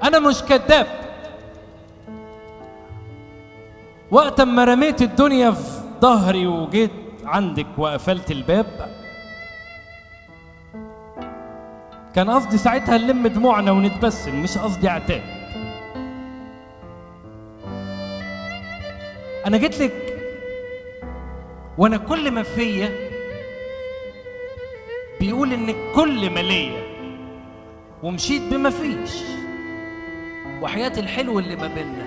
أنا مش كذاب. وقت ما رميت الدنيا في ظهري وجيت عندك وقفلت الباب، كان قصدي ساعتها نلم دموعنا ونتبسم، مش قصدي عتاب. أنا جيت لك وأنا كل ما فيا بيقول إنك كل ما ليا، ومشيت بما فيش. وحياة الحلو اللي ما بيننا،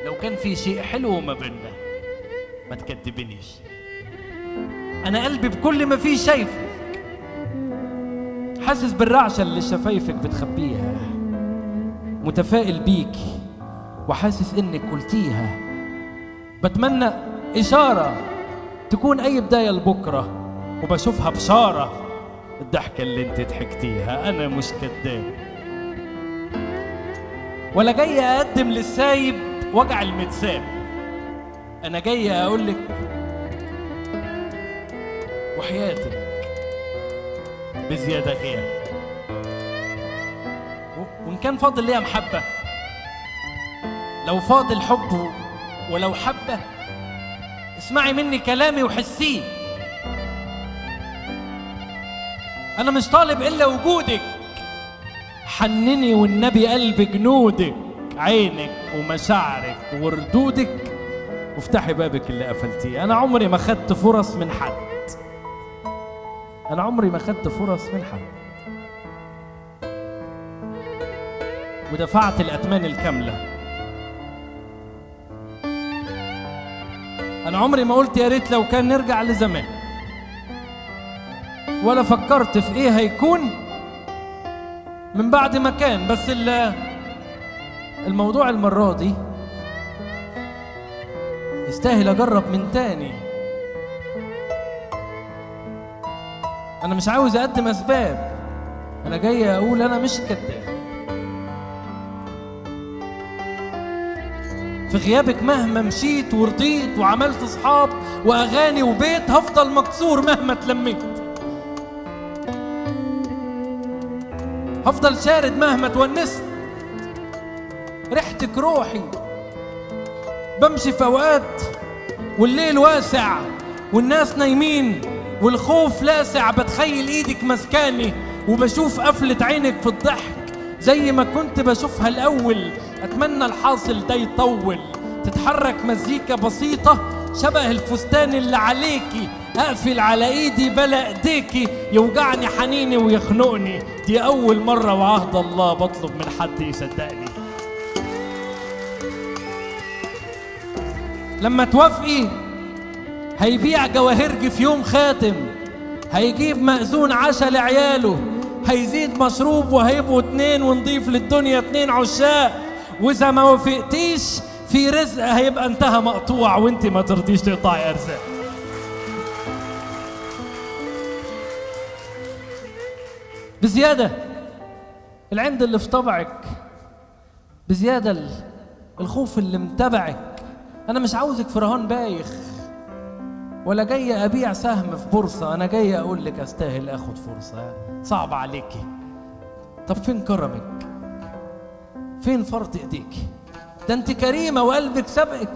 لو كان في شيء حلو ما بيننا ما تكدبنيش. أنا قلبي بكل ما فيه شايفك، حاسس بالرعشة اللي شفايفك بتخبيها، متفائل بيكي وحاسس إنك قلتيها. بتمنى إشارة تكون أي بداية لبكرة، وبشوفها بشارة الضحكة اللي انت ضحكتيها. أنا مش كداب، ولا جاي أقدم للسايب وجع المتساب. أنا جاي أقولك وحياتك بزيادة غير، وإن كان فاضل ليها محبة، لو فاضل حب ولو حبة، اسمعي مني كلامي وحسيه. أنا مش طالب إلا وجودك، حنني والنبي قلب جنودك، عينك ومشاعرك وردودك، وافتحي بابك اللي قفلتيه. أنا عمري ما خدت فرص من حد، أنا عمري ما خدت فرص من حد، ودفعت الأثمان الكاملة. أنا عمري ما قلت يا ريت لو كان نرجع لزمان، ولا فكرت في إيه هيكون من بعد ما كان. بس الموضوع المرة دي يستاهل أجرب من تاني. أنا مش عاوز أقدم أسباب، أنا جاي أقول أنا مش كداب. في غيابك مهما مشيت ورضيت وعملت صحاب وأغاني وبيت، هفضل مكسور مهما اتلميت، هفضل شارد مهما تونست. ريحتك روحي، بمشي في أوقات والليل واسع والناس نايمين والخوف لاسع، بتخيل ايدك مسكاني وبشوف قفلة عينك في الضحك زي ما كنت بشوفها الأول. أتمنى الحاصل ده يطول، تتحرك مزيكا بسيطة شبه الفستان اللي عليكي، أقفل على إيدي بلا إيديكي، يوجعني حنيني ويخنقني. دي أول مرة وعهد الله بطلب من حد يصدقني. لما توافقي هيبيع جواهرجي في يوم خاتم، هيجيب مأذون عشا لعياله، هيزيد مشروب وهيبقوا 2 ونضيف للدنيا 2 عشاق. وإذا ما وافقتيش في رزق هيبقى انتهى مقطوع، وانت ما ترضيش تقطعي أرزاق. بزيادة العند اللي في طبعك، بزيادة الخوف اللي متبعك. أنا مش عاوزك في رهان بايخ، ولا جاي أبيع سهم في بورصة. أنا جاي أقول لك أستاهل أخد فرصة. صعب عليكي، طب فين كرمك؟ فين فرط إيديكي؟ ده أنت كريمة وقلبك سبقك،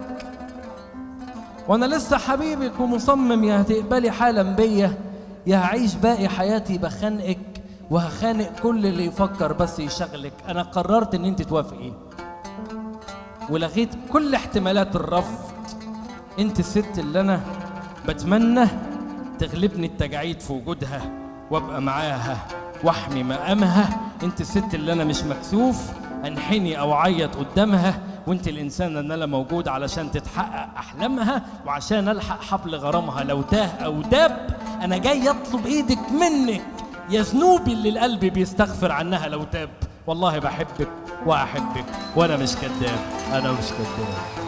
وأنا لسه حبيبك ومصمم يا هتقبلي حالا بيا، يا هعيش باقي حياتي بخنقك وهخانق كل اللي يفكر بس يشغلك. أنا قررت إن أنت توافقي ولغيت كل احتمالات الرفض. أنت الست اللي أنا بتمنى تغلبني التجاعيد في وجودها وابقى معاها واحمي مقامها. أنت الست اللي أنا مش مكسوف أنحني أو أعيط قدامها، وأنت الإنسان اللي أنا موجود علشان تتحقق أحلامها وعشان ألحق حبل غرامها لو تاه أو داب. أنا جاي أطلب إيدك منك يا ذنوبي اللي القلب بيستغفر عنها لو تاب. والله بحبك وأحبك وأنا مش كداب، أنا مش كداب.